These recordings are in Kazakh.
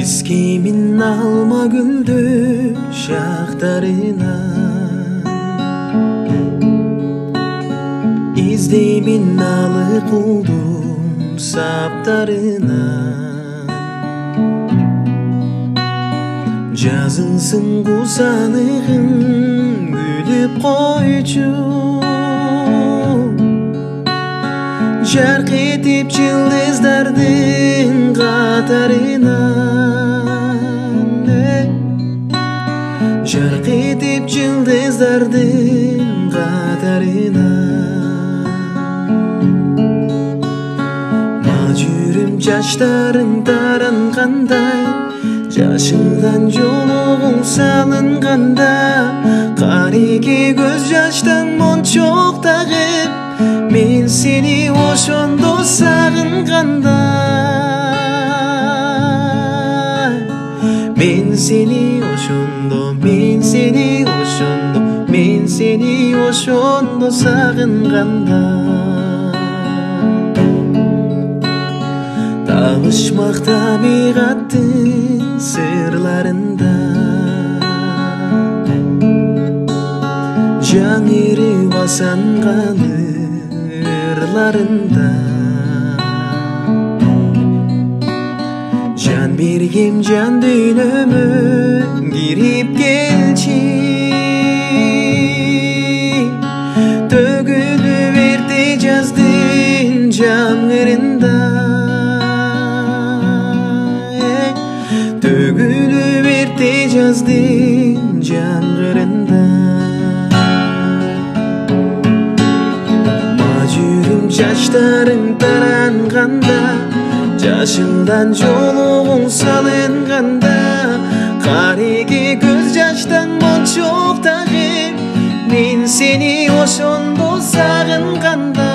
Eskimин alma güldü şaxtarına, İzleymin alı kuldum saptarına. Жазылсын құсалығым gülüp koycu, Жарқ етіп жылдыздардың қатарынан, Жарқ етіп жылдыздардың қатарынан. Мал жүрім жаштарың таранғандай, Жашыңдан жолуғың салынғанда, Қареке көз жаштан мончоқ тағып, Мен сені ошондо сағынғанда, Мен сені ошондо, мен сені ошондо, мен сені ошондо сағынғанда. Табышмақ табиғаттың сырларында, жаңыры басанған ырларында. Жан бергем жан дүйнөмө кирип келчи, төгүлүп эрте жаздын жаңырында, төгүлүп эрте жаздын жаңырында. Мажүрүм жаштарың таранғанда, Жашыңдан жолуғың салынғанда, Қареке көз жаштан мончоқ тағып, Мен сені ошондо сағынғанда,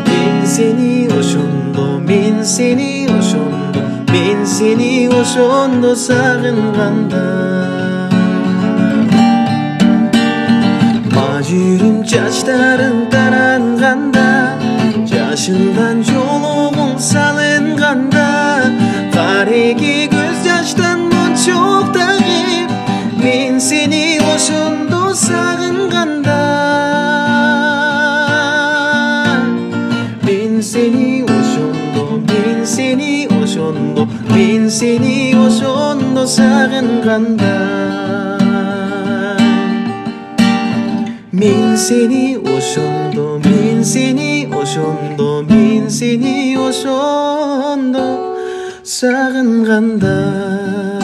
Мен сені ошондо, мен сени ошондо, мен сени ошондо сагынганда. Мажүрүм жаштарың таранганда, жашыңдан жолугуң салынганда, Кареке көз жаштан мончоқ тагып, мен сени ошондо сагынганда. Мен сени ошондо, мен сени ошондо, мен сени ошондо сагынганда. Мен сени ошондо, мен сени ошондо, мен сени ошондо сагынганда.